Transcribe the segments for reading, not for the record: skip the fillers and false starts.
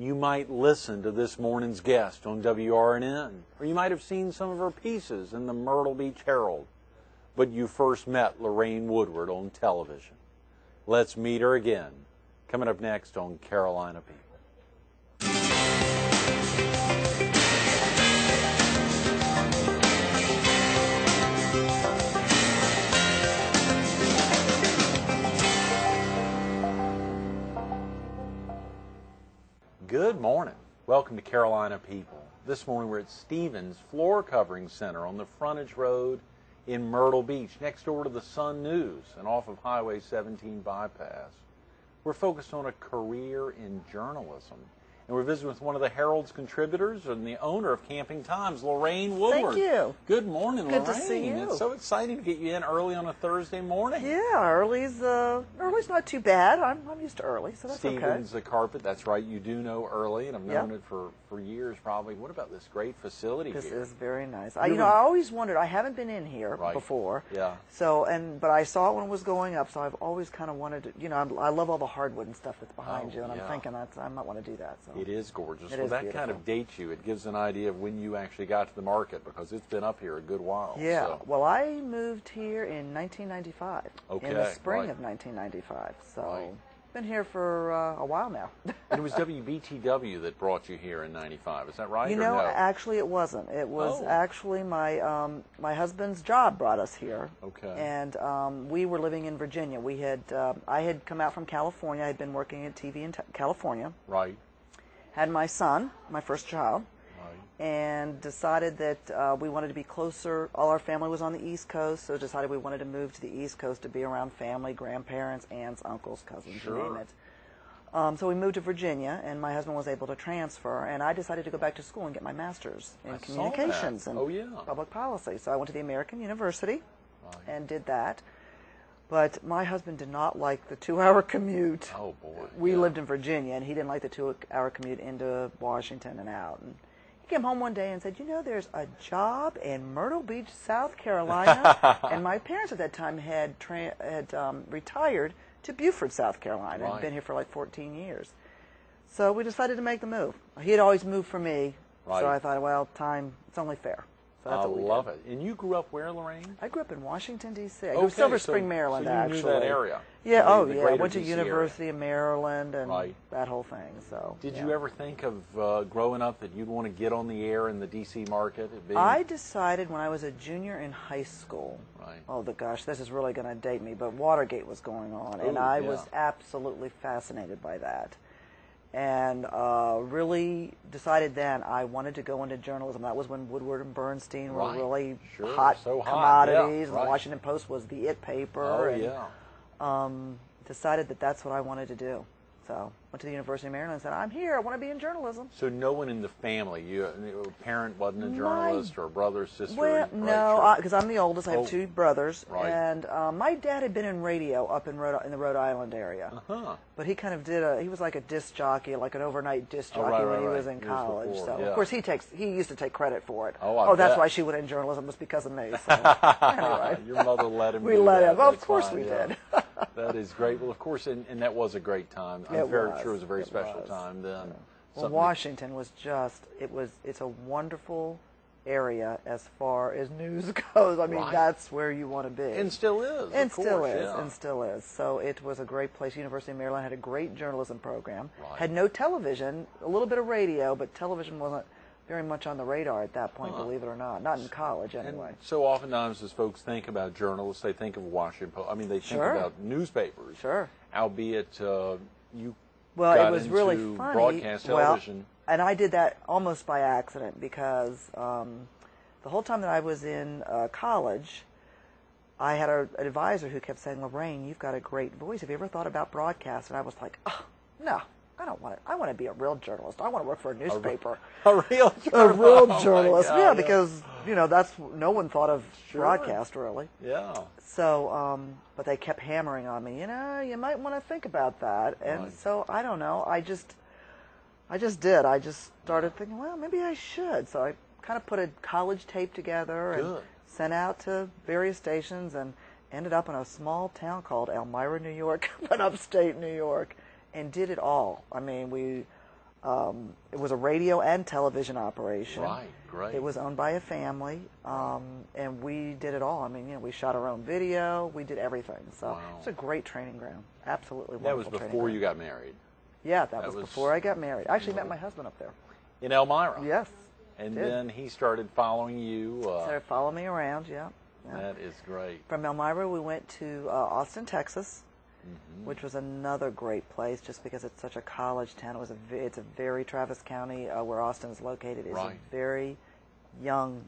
You might listen to this morning's guest on WRNN, or you might have seen some of her pieces in the Myrtle Beach Herald, but you first met Lorraine Woodward on television. Let's meet her again, coming up next on Carolina People. Good morning. Welcome to Carolina People. This morning we're at Stevens Floor Covering Center on the frontage road in Myrtle Beach, next door to the Sun News and off of Highway 17 bypass. We're focused on a career in journalism. And we're visiting with one of the Herald's contributors and the owner of Camping Times, Lorraine Woodward. Thank you. Good morning, Lorraine. Good to see you. It's so exciting to get you in early on a Thursday morning. Yeah, early's not too bad. I'm used to early, so that's Stevens, okay. the carpet, that's right. You do know early, and I've known it for years probably. What about this great facility This here? is very nice. I always wondered. I haven't been in here before. Yeah. So, but I saw it when it was going up, so I've always kind of wanted to. I love all the hardwood and stuff that's behind you, and I'm thinking I might want to do that. So it is gorgeous. It is that beautiful. kind of dates you. It gives an idea of when you actually got to the market, because it's been up here a good while. Yeah. So. Well, I moved here in 1995. Okay. In the spring of 1995. So. Been here for a while now. And it was WBTW that brought you here in '95. Is that right? Actually, it wasn't. It was actually my my husband's job brought us here. Okay. And we were living in Virginia. We had I had come out from California. I had been working at TV in California. Right. Had my son, my first child. And decided that we wanted to be closer. All our family was on the East Coast, so decided we wanted to move to the East Coast to be around family, grandparents, aunts, uncles, cousins, you name it. So we moved to Virginia, and my husband was able to transfer, and I decided to go back to school and get my master's in communications and public policy. So I went to the American University and did that. But my husband did not like the 2-hour commute. Oh, boy. We lived in Virginia, and he didn't like the 2-hour commute into Washington and out. And he came home one day and said, there's a job in Myrtle Beach, South Carolina. And my parents at that time had retired to Beaufort, South Carolina, and been here for like 14 years. So we decided to make the move. He had always moved for me, so I thought, well, it's only fair. So that's what we love it. And you grew up where, Lorraine? I grew up in Washington, D.C. I grew up Silver Spring, Maryland, so you actually. knew that area? Yeah, I went to DC University area. of Maryland and that whole thing. So. Did you ever think of growing up that you'd want to get on the air in the D.C. market? I decided when I was a junior in high school. Right. Oh, gosh, this is really going to date me, but Watergate was going on, and I was absolutely fascinated by that. And really decided then I wanted to go into journalism. That was when Woodward and Bernstein were really hot commodities. The Washington Post was the it paper. Decided that that's what I wanted to do. So went to the University of Maryland and said, I'm here. I want to be in journalism. So no one in the family, your parent wasn't a journalist, or a brother, sister? Well, no, because I'm the oldest. I have 2 brothers. Right. And my dad had been in radio up in the Rhode Island area. But he kind of he was like a disc jockey, like an overnight disc jockey when he was in college. So of course he used to take credit for it. That's why she went in journalism, was because of me. So anyway. Your mother let him. We let him. Of course we did. That is great. Well, of course, and that was a great time. I'm very sure it was a very special time then. Yeah. Well, Washington was it's a wonderful area as far as news goes. I mean, that's where you want to be. And still is. And still is. And still is. So it was a great place. University of Maryland had a great journalism program. Had no television, a little bit of radio, but television wasn't very much on the radar at that point, believe it or not. Not in college, anyway. And so oftentimes as folks think about journalists, they think of Washington Post. I mean, they think about newspapers. Albeit you got was into really funny. Broadcast television. And I did that almost by accident because the whole time that I was in college, I had an advisor who kept saying, Lorraine, you've got a great voice. Have you ever thought about broadcast? And I was like, oh, no. I don't want it. I want to be a real journalist. I want to work for a newspaper. A real journalist? A real journalist. God, because, that's, no one thought of broadcast, really. Yeah. So, but they kept hammering on me, you might want to think about that. And so, I don't know. I just did. I just started thinking, well, maybe I should. So I kind of put a college tape together and sent out to various stations and ended up in a small town called Elmira, New York, in upstate New York. And did it all. I mean, It was a radio and television operation. Right, great. It was owned by a family, and we did it all. I mean, you know, we shot our own video. We did everything. So Wow. it's a great training ground. Absolutely That wonderful. was before you got married. Yeah, that was before I got married. I actually met my husband up there. In Elmira. Yes. And did. then he started following you. Started following me around. Yeah. That is great. From Elmira, we went to Austin, Texas, which was another great place just because it's such a college town. It's a very, Travis County, where Austin is located, is a very young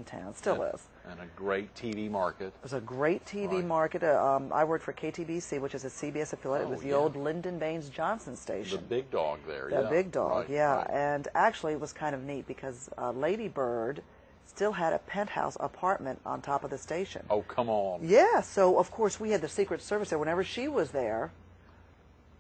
town. Still is. And a great TV market. It was a great TV market. I worked for KTBC, which is a CBS affiliate. It was the old Lyndon Baines Johnson station. The big dog there, The big dog, And actually it was kind of neat because Lady Bird still had a penthouse apartment on top of the station. Oh, come on. Yeah, so of course we had the Secret Service there. Whenever she was there,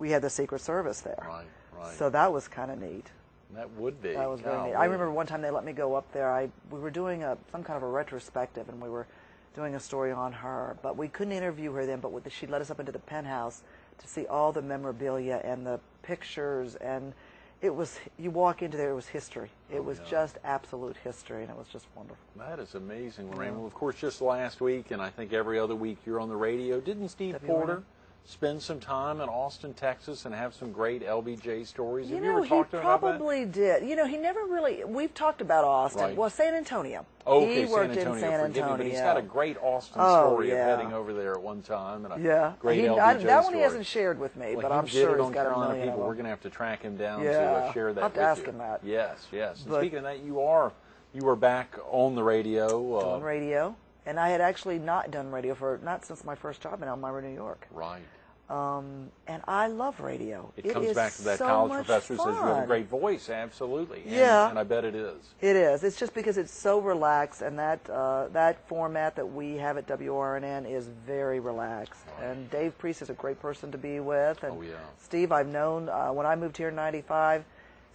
we had the Secret Service there. Right. So that was kind of neat. That would be. That was very neat. I remember one time they let me go up there. We were doing some kind of a retrospective, and we were doing a story on her, but we couldn't interview her then. But she let us up into the penthouse to see all the memorabilia and the pictures, and it was. You walk into there, it was history. It was just absolute history, and it was just wonderful. That is amazing, Lorraine. Well, of course, just last week, and I think every other week, you're on the radio. Didn't Steve Porter spend some time in Austin, Texas, and have some great LBJ stories? Have you ever talked to him about that? He probably did. You know, he never really. We've talked about Austin. Well, San Antonio. Oh, okay, he worked San Antonio, in San Antonio. But he's got a great Austin story of heading over there at one time, and a great LBJ that one story. he hasn't shared with me, Well, but I'm sure he's got a million of them. We're going to have to track him down Yeah, to share that I'll have to with ask you. him that. Yes. And speaking of that, you were back on the radio. On radio, and I had actually not done radio not since my first job in Elmira, New York. Right. And I love radio. It comes back to that college professor who says you have a great voice. Absolutely. And I bet it is. It is. It's just because it's so relaxed, and that format that we have at WRNN is very relaxed. And Dave Priest is a great person to be with. And Steve, I've known when I moved here in '95.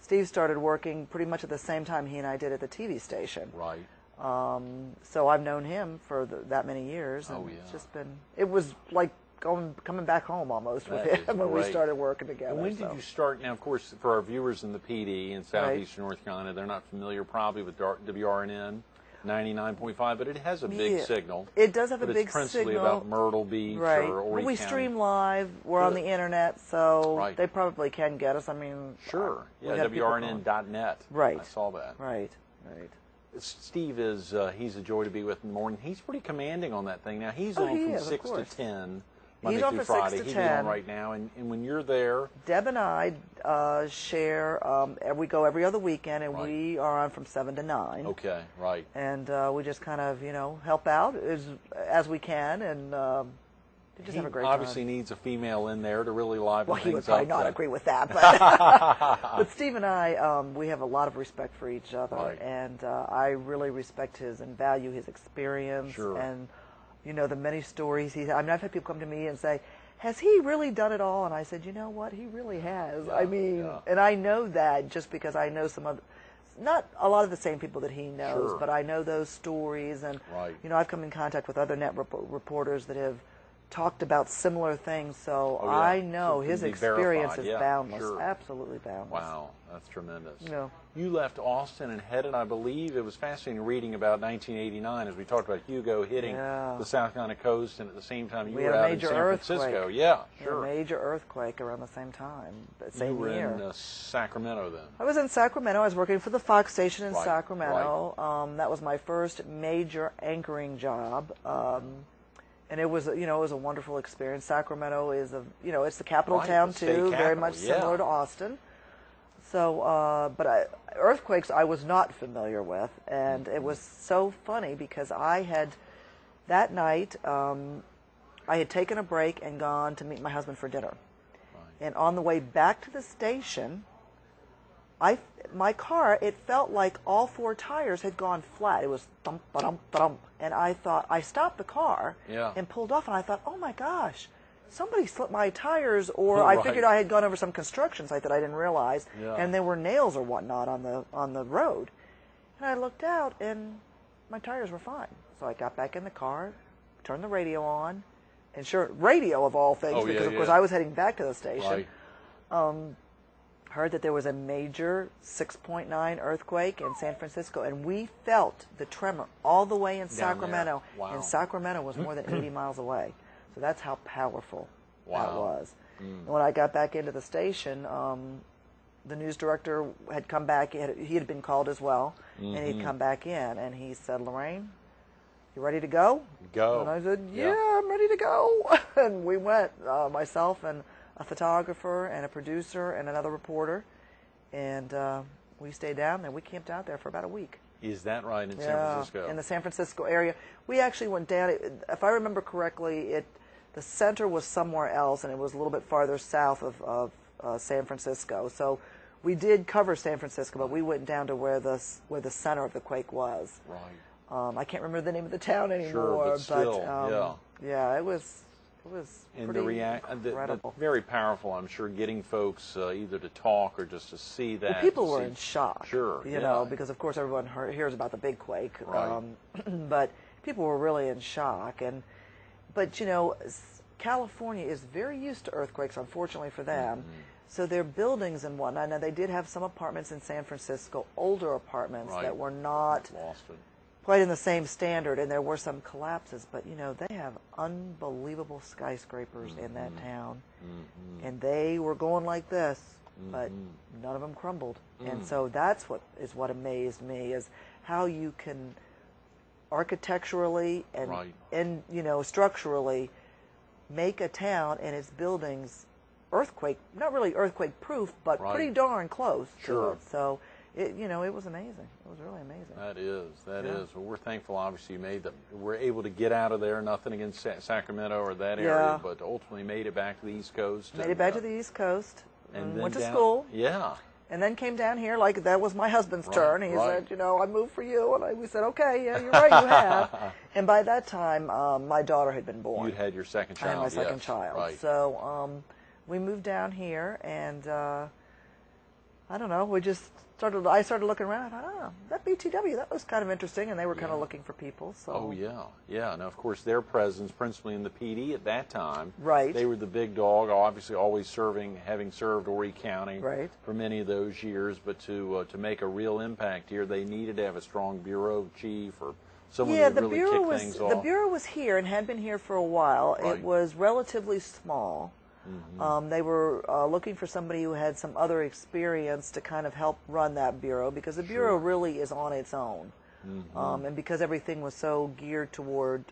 Steve started working pretty much at the same time he and I did at the TV station. Right. So I've known him for that many years. And it's just been. It was like coming back home almost with him when we started working together. And when did you start? Now, of course, for our viewers in the PD in southeastern North Carolina, they're not familiar probably with WRNN 99.5, but it has a big signal. It does have a big signal. It's principally about Myrtle Beach or Horry We County. stream live. We're on the internet, so they probably can get us. I mean, WRNN.net. Right. I saw that. Right. Steve he's a joy to be with in the morning. He's pretty commanding on that thing. Now, he's on from 6 to 10. Monday through Friday. He's on right now, and when you're there, Deb and I share. We go every other weekend, and we are on from 7 to 9. Okay, right. And we just kind of help out as we can, and just have a great time. Obviously needs a female in there to really liven things up. Well, he would probably not agree with that, but Steve and I, we have a lot of respect for each other, and I really respect his and value his experience and. The many stories he's. I mean, I've had people come to me and say, "Has he really done it all?" And I said, "You know what? He really has." And I know that just because I know some of, not a lot of the same people that he knows, but I know those stories, and I've come in contact with other net reporters that have talked about similar things, so I know his experience is boundless, absolutely boundless. Wow, that's tremendous. You left Austin and headed, I believe, it was fascinating reading about 1989 as we talked about Hugo hitting the South Carolina coast, and at the same time you were out in San Francisco. Yeah, sure. A major earthquake around the same time, same year. You were in Sacramento then. I was in Sacramento. I was working for the Fox station in Sacramento. That was my first major anchoring job. And it was, it was a wonderful experience. Sacramento is it's the capital town too, very much similar to Austin. So, but earthquakes I was not familiar with, and it was so funny because that night, I had taken a break and gone to meet my husband for dinner. And on the way back to the station, my car, it felt like all 4 tires had gone flat. It was thump, thump, thump. And I stopped the car and pulled off, and I thought, oh my gosh, somebody slipped my tires, or I figured I had gone over some construction site that I didn't realize, and there were nails or whatnot on the road. And I looked out, and my tires were fine. So I got back in the car, turned the radio on, and radio of all things, because of course I was heading back to the station. heard that there was a major 6.9 earthquake in San Francisco, and we felt the tremor all the way in Sacramento. Wow. And Sacramento was more than 80 miles away. So that's how powerful that was. And when I got back into the station, the news director had come back. He had been called as well, and he'd come back in, and he said, "Lorraine, you ready to go?" Go. And I said, "Yeah, I'm ready to go." And we went, myself and a photographer and a producer and another reporter, and we stayed down there. We camped out there for about a week. Is that right, in San Francisco? In the San Francisco area. We actually went down, if I remember correctly, the center was somewhere else, and it was a little bit farther south of San Francisco. So we did cover San Francisco, but we went down to where the center of the quake was. Right. I can't remember the name of the town anymore. Sure, but still, yeah, it was and pretty the incredible. Very powerful, I'm sure, getting folks either to talk or just to see that. Well, people were in shock. Sure, you know, because of course everyone hears about the big quake. Right. But people were really in shock, but you know, California is very used to earthquakes, unfortunately for them. So their buildings and whatnot. Now they did have some apartments in San Francisco, older apartments that were not quite in the same standard, and there were some collapses, but you know, they have unbelievable skyscrapers in that town, and they were going like this, but none of them crumbled. And so that's what amazed me, is how you can architecturally and you know, structurally make a town and its buildings not really earthquake proof, but pretty darn close to it. So you know, it was amazing. It was really amazing. That is. Well, we're thankful, obviously, we're able to get out of there. Nothing against Sacramento or that area, but ultimately made it back to the East Coast. Made it back to the East Coast. And went to school. Yeah. And then came down here, like that was my husband's turn. He said, you know, I moved for you. And we said, okay, yeah, you're right, you have. And by that time, my daughter had been born. You'd had your second child. I had my second child. Right. So we moved down here, and I don't know, I started looking around. I thought, that BTW, that was kind of interesting, and they were kind of looking for people. So. Oh, yeah. Now, of course, their presence, principally in the PD at that time. Right. They were the big dog, obviously always having served Horry County for many of those years, but to make a real impact here, they needed to have a strong bureau chief or someone who really kick things off. The bureau was here and had been here for a while. It was relatively small. They were looking for somebody who had some other experience to kind of help run that bureau, because the bureau really is on its own. And because everything was so geared toward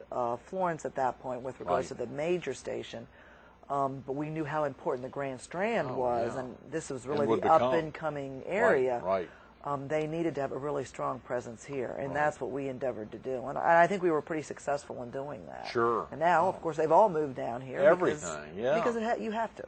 Florence at that point with regards to the major station, but we knew how important the Grand Strand was, and this was really the up-and-coming area. They needed to have a really strong presence here, and that's what we endeavored to do. And I think we were pretty successful in doing that. Sure. And now, of course, they've all moved down here. Everything, because you have to.